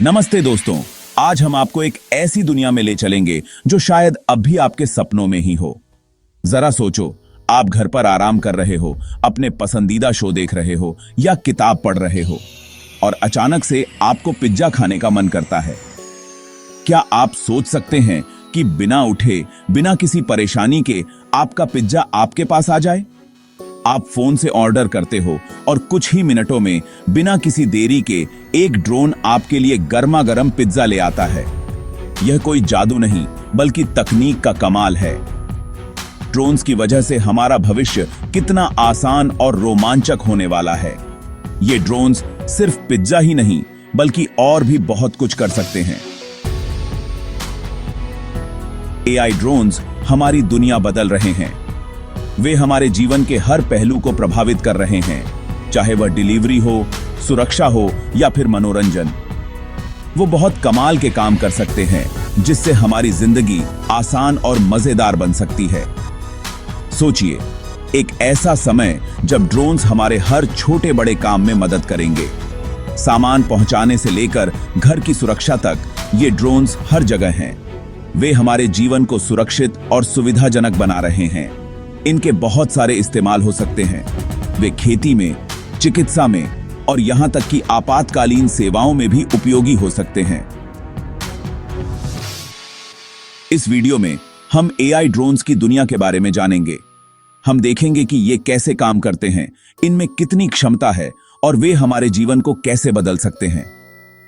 नमस्ते दोस्तों, आज हम आपको एक ऐसी दुनिया में ले चलेंगे जो शायद अब भी आपके सपनों में ही हो। जरा सोचो, आप घर पर आराम कर रहे हो, अपने पसंदीदा शो देख रहे हो या किताब पढ़ रहे हो और अचानक से आपको पिज्जा खाने का मन करता है। क्या आप सोच सकते हैं कि बिना उठे, बिना किसी परेशानी के आपका पिज्जा आपके पास आ जाए? आप फोन से ऑर्डर करते हो और कुछ ही मिनटों में बिना किसी देरी के एक ड्रोन आपके लिए गर्मा गर्म पिज्जा ले आता है। यह कोई जादू नहीं, बल्कि तकनीक का कमाल है। ड्रोन्स की वजह से हमारा भविष्य कितना आसान और रोमांचक होने वाला है। ये ड्रोन्स सिर्फ पिज्जा ही नहीं, बल्कि और भी बहुत कुछ कर सकते हैं। एआई ड्रोन्स हमारी दुनिया बदल रहे हैं। वे हमारे जीवन के हर पहलू को प्रभावित कर रहे हैं, चाहे वह डिलीवरी हो, सुरक्षा हो या फिर मनोरंजन। वो बहुत कमाल के काम कर सकते हैं, जिससे हमारी जिंदगी आसान और मजेदार बन सकती है। सोचिए, एक ऐसा समय जब ड्रोन्स हमारे हर छोटे बड़े काम में मदद करेंगे। सामान पहुंचाने से लेकर घर की सुरक्षा तक ये ड्रोन्स हर जगह हैं। वे हमारे जीवन को सुरक्षित और सुविधाजनक बना रहे हैं। इनके बहुत सारे इस्तेमाल हो सकते हैं। वे खेती में, चिकित्सा में और यहां तक कि आपातकालीन सेवाओं में भी उपयोगी हो सकते हैं। इस वीडियो में हम एआई ड्रोन्स की दुनिया के बारे में जानेंगे। हम देखेंगे कि ये कैसे काम करते हैं, इनमें कितनी क्षमता है और वे हमारे जीवन को कैसे बदल सकते हैं।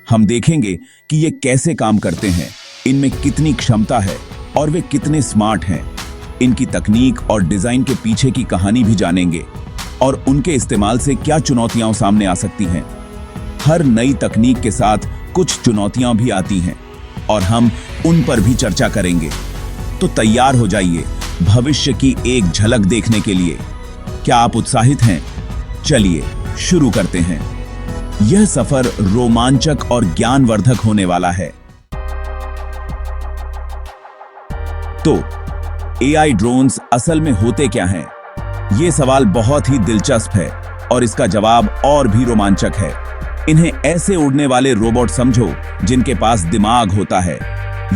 हम देखेंगे कि ये कैसे काम करते हैं, इनमें कितनी क्षमता है और वे कितने स्मार्ट हैं। इनकी तकनीक और डिजाइन के पीछे की कहानी भी जानेंगे और उनके इस्तेमाल से क्या चुनौतियां सामने आ सकती हैं। हर नई तकनीक के साथ कुछ चुनौतियां भी आती हैं और हम उन पर भी चर्चा करेंगे। तो तैयार हो जाइए भविष्य की एक झलक देखने के लिए। क्या आप उत्साहित हैं? चलिए शुरू करते हैं। यह सफर रोमांचक और ज्ञानवर्धक होने वाला है। तो एआई ड्रोन्स असल में होते क्या हैं? यह सवाल बहुत ही दिलचस्प है और इसका जवाब और भी रोमांचक है। इन्हें ऐसे उड़ने वाले रोबोट समझो जिनके पास दिमाग होता है।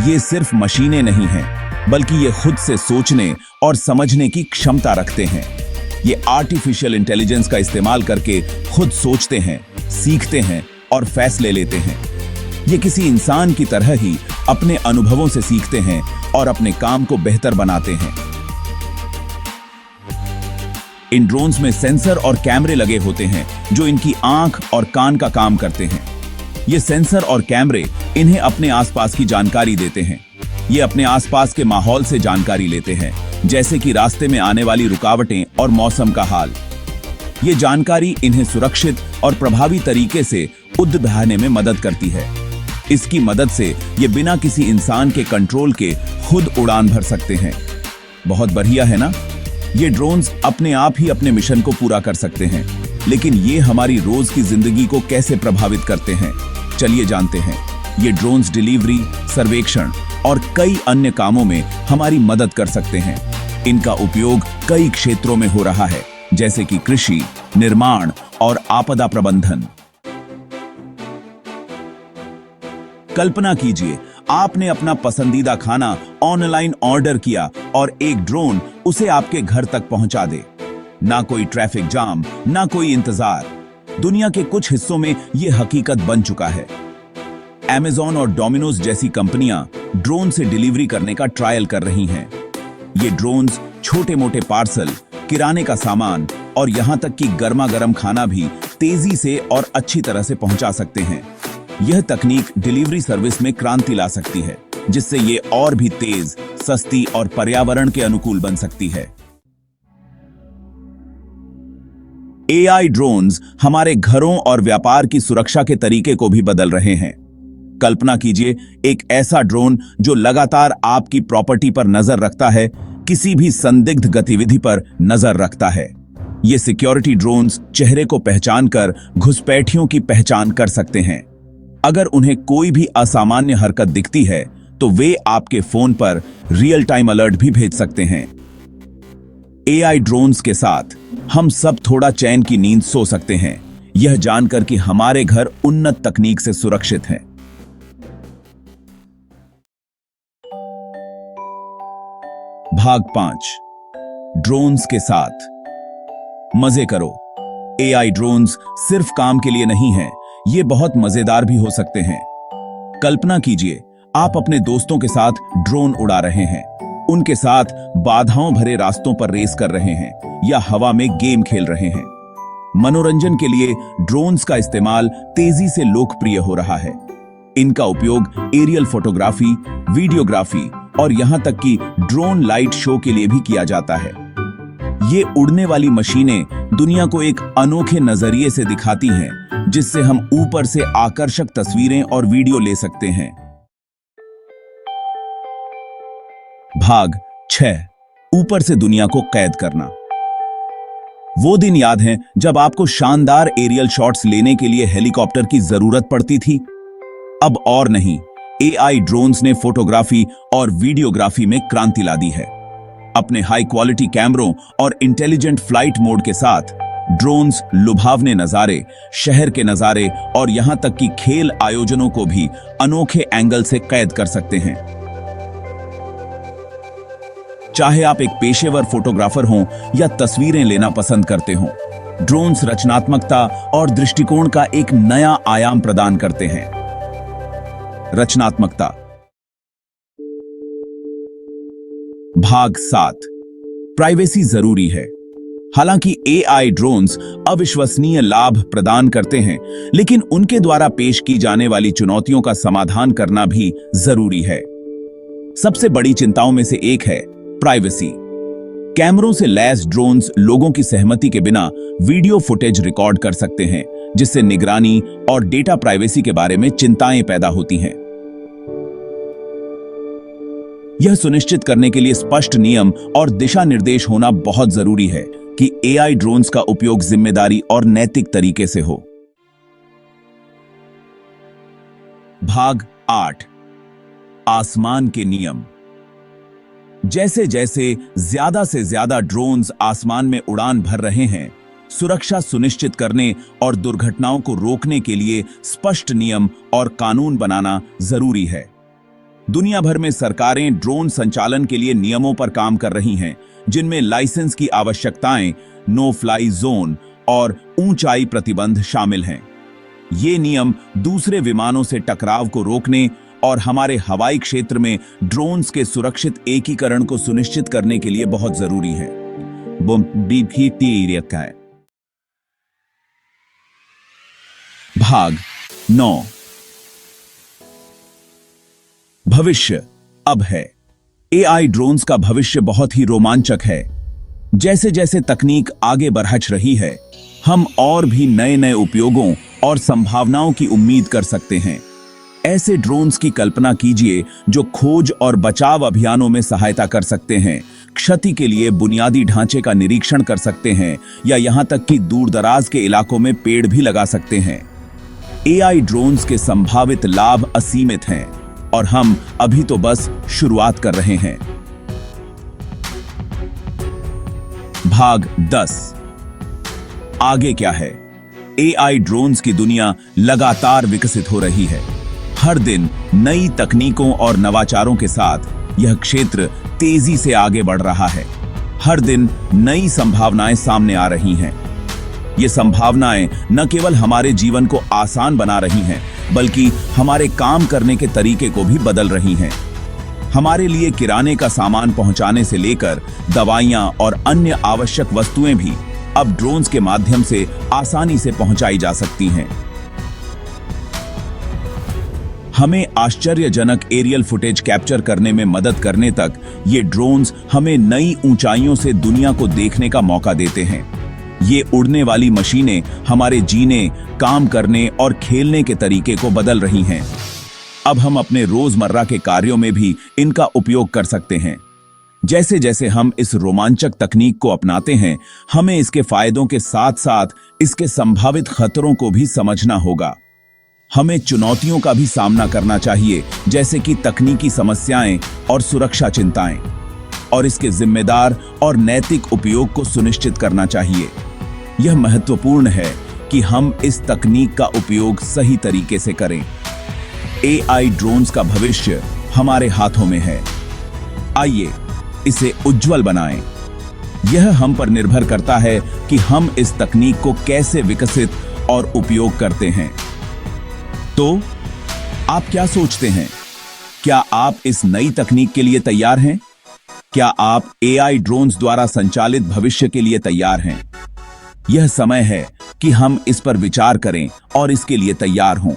ये सिर्फ मशीनें नहीं हैं, बल्कि ये खुद से सोचने और समझने की क्षमता रखते हैं। ये आर्टिफिशियल इंटेलिजेंस का इस्तेमाल करके खुद सोचते हैं, सीखते हैं और फैसले लेते हैं। ये किसी इंसान की तरह ही अपने अनुभवों से सीखते हैं और अपने काम को बेहतर बनाते हैं। इन ड्रोन्स में सेंसर और कैमरे लगे होते हैं जो इनकी आंख और कान का काम करते हैं। ये सेंसर और कैमरे इन्हें अपने आसपास की जानकारी देते हैं। ये अपने आसपास के माहौल से जानकारी लेते हैं, जैसे कि रास्ते में आने वाली रुकावटें और मौसम का हाल। ये जानकारी इन्हें सुरक्षित और प्रभावी तरीके से उड़ बहाने में मदद करती है। इसकी मदद से ये बिना किसी इंसान के कंट्रोल के खुद उड़ान भर सकते हैं। बहुत बढ़िया है ना? ये ड्रोन्स अपने आप ही अपने मिशन को पूरा कर सकते हैं, लेकिन ये हमारी रोज की जिंदगी को कैसे प्रभावित करते हैं, चलिए जानते हैं। ये ड्रोन्स डिलीवरी, सर्वेक्षण और कई अन्य कामों में हमारी मदद कर सकते हैं। इनका उपयोग कई क्षेत्रों में हो रहा है, जैसे कि कृषि, निर्माण और आपदा प्रबंधन। कल्पना कीजिए, आपने अपना पसंदीदा खाना ऑनलाइन ऑर्डर किया और एक ड्रोन उसे आपके घर तक पहुंचा दे। ना कोई ट्रैफिक जाम, ना कोई इंतजार। दुनिया के कुछ हिस्सों में यह हकीकत बन चुका है। Amazon और डोमिनोज जैसी कंपनियां ड्रोन से डिलीवरी करने का ट्रायल कर रही हैं। ये ड्रोन्स छोटे मोटे पार्सल, किराने का सामान और यहां तक कि गर्मा गर्म खाना भी तेजी से और अच्छी तरह से पहुंचा सकते हैं। यह तकनीक डिलीवरी सर्विस में क्रांति ला सकती है, जिससे ये और भी तेज, सस्ती और पर्यावरण के अनुकूल बन सकती है। एआई ड्रोन्स हमारे घरों और व्यापार की सुरक्षा के तरीके को भी बदल रहे हैं। कल्पना कीजिए, एक ऐसा ड्रोन जो लगातार आपकी प्रॉपर्टी पर नजर रखता है, किसी भी संदिग्ध गतिविधि पर नजर रखता है। ये सिक्योरिटी ड्रोन्स चेहरे को पहचानकर घुसपैठियों की पहचान कर सकते हैं। अगर उन्हें कोई भी असामान्य हरकत दिखती है, तो वे आपके फोन पर रियल टाइम अलर्ट भी भेज सकते हैं। एआई ड्रोन्स के साथ हम सब थोड़ा चैन की नींद सो सकते हैं, यह जानकर कि हमारे घर उन्नत तकनीक से सुरक्षित हैं। भाग 5 ड्रोन्स के साथ मजे करो। एआई ड्रोन्स सिर्फ काम के लिए नहीं हैं, ये बहुत मजेदार भी हो सकते हैं। कल्पना कीजिए, आप अपने दोस्तों के साथ ड्रोन उड़ा रहे हैं, उनके साथ बाधाओं भरे रास्तों पर रेस कर रहे हैं या हवा में गेम खेल रहे हैं। मनोरंजन के लिए ड्रोन्स का इस्तेमाल तेजी से लोकप्रिय हो रहा है। इनका उपयोग एरियल फोटोग्राफी, वीडियोग्राफी और यहां तक कि ड्रोन लाइट शो के लिए भी किया जाता है। ये उड़ने वाली मशीनें दुनिया को एक अनोखे नजरिए से दिखाती हैं, जिससे हम ऊपर से आकर्षक तस्वीरें और वीडियो ले सकते हैं। भाग 6 ऊपर से दुनिया को कैद करना। वो दिन याद है जब आपको शानदार एरियल शॉट्स लेने के लिए हेलीकॉप्टर की जरूरत पड़ती थी? अब और नहीं, एआई ड्रोन्स ने फोटोग्राफी और वीडियोग्राफी में क्रांति ला दी है। अपने हाई क्वालिटी कैमरों और इंटेलिजेंट फ्लाइट मोड के साथ ड्रोन्स लुभावने नजारे, शहर के नजारे और यहां तक कि खेल आयोजनों को भी अनोखे एंगल से कैद कर सकते हैं। चाहे आप एक पेशेवर फोटोग्राफर हों या तस्वीरें लेना पसंद करते हों, ड्रोन्स रचनात्मकता और दृष्टिकोण का एक नया आयाम प्रदान करते हैं। रचनात्मकता। भाग 7 प्राइवेसी जरूरी है। हालांकि एआई ड्रोन्स अविश्वसनीय लाभ प्रदान करते हैं, लेकिन उनके द्वारा पेश की जाने वाली चुनौतियों का समाधान करना भी जरूरी है। सबसे बड़ी चिंताओं में से एक है प्राइवेसी। कैमरों से लैस ड्रोन्स लोगों की सहमति के बिना वीडियो फुटेज रिकॉर्ड कर सकते हैं, जिससे निगरानी और डेटा प्राइवेसी के बारे में चिंताएं पैदा होती हैं। यह सुनिश्चित करने के लिए स्पष्ट नियम और दिशा निर्देश होना बहुत जरूरी है कि एआई ड्रोन्स का उपयोग जिम्मेदारी और नैतिक तरीके से हो। भाग 8 आसमान के नियम। जैसे जैसे ज्यादा से ज्यादा ड्रोन्स आसमान में उड़ान भर रहे हैं, सुरक्षा सुनिश्चित करने और दुर्घटनाओं को रोकने के लिए स्पष्ट नियम और कानून बनाना जरूरी है। दुनिया भर में सरकारें ड्रोन संचालन के लिए नियमों पर काम कर रही हैं, जिनमें लाइसेंस की आवश्यकताएं, नो फ्लाई जोन और ऊंचाई प्रतिबंध शामिल हैं। ये नियम दूसरे विमानों से टकराव को रोकने और हमारे हवाई क्षेत्र में ड्रोन्स के सुरक्षित एकीकरण को सुनिश्चित करने के लिए बहुत जरूरी है। भाग 9 भविष्य अब है। एआई ड्रोन्स का भविष्य बहुत ही रोमांचक है। जैसे जैसे तकनीक आगे बढ़ रही है, हम और भी नए नए उपयोगों और संभावनाओं की उम्मीद कर सकते हैं। ऐसे ड्रोन्स की कल्पना कीजिए जो खोज और बचाव अभियानों में सहायता कर सकते हैं, क्षति के लिए बुनियादी ढांचे का निरीक्षण कर सकते हैं या यहां तक कि दूरदराज के इलाकों में पेड़ भी लगा सकते हैं। एआई ड्रोन्स के संभावित लाभ असीमित हैं और हम अभी तो बस शुरुआत कर रहे हैं। भाग 10 आगे क्या है। एआई ड्रोन्स की दुनिया लगातार विकसित हो रही है। हर दिन नई तकनीकों और नवाचारों के साथ यह क्षेत्र तेजी से आगे बढ़ रहा है। हर दिन नई संभावनाएं सामने आ रही हैं। ये संभावनाएं न केवल हमारे जीवन को आसान बना रही हैं, बल्कि हमारे काम करने के तरीके को भी बदल रही हैं। हमारे लिए किराने का सामान पहुंचाने से लेकर दवाइयां और अन्य आवश्यक वस्तुएं भी अब ड्रोन्स के माध्यम से आसानी से पहुंचाई जा सकती हैं। हमें आश्चर्यजनक एरियल फुटेज कैप्चर करने में मदद करने तक ये ड्रोन्स हमें नई ऊंचाइयों से दुनिया को देखने का मौका देते हैं। ये उड़ने वाली मशीनें हमारे जीने, काम करने और खेलने के तरीके को बदल रही हैं। अब हम अपने रोजमर्रा के कार्यों में भी इनका उपयोग कर सकते हैं। जैसे जैसे हम इस रोमांचक तकनीक को अपनाते हैं, हमें इसके फायदों के साथ साथ इसके संभावित खतरों को भी समझना होगा। हमें चुनौतियों का भी सामना करना चाहिए, जैसे कि तकनीकी समस्याएं और सुरक्षा चिंताएं, और इसके जिम्मेदार और नैतिक उपयोग को सुनिश्चित करना चाहिए। यह महत्वपूर्ण है कि हम इस तकनीक का उपयोग सही तरीके से करें। एआई ड्रोन्स का भविष्य हमारे हाथों में है। आइए इसे उज्जवल बनाएं। यह हम पर निर्भर करता है कि हम इस तकनीक को कैसे विकसित और उपयोग करते हैं। तो आप क्या सोचते हैं? क्या आप इस नई तकनीक के लिए तैयार हैं? क्या आप एआई ड्रोन्स द्वारा संचालित भविष्य के लिए तैयार हैं? यह समय है कि हम इस पर विचार करें और इसके लिए तैयार हों।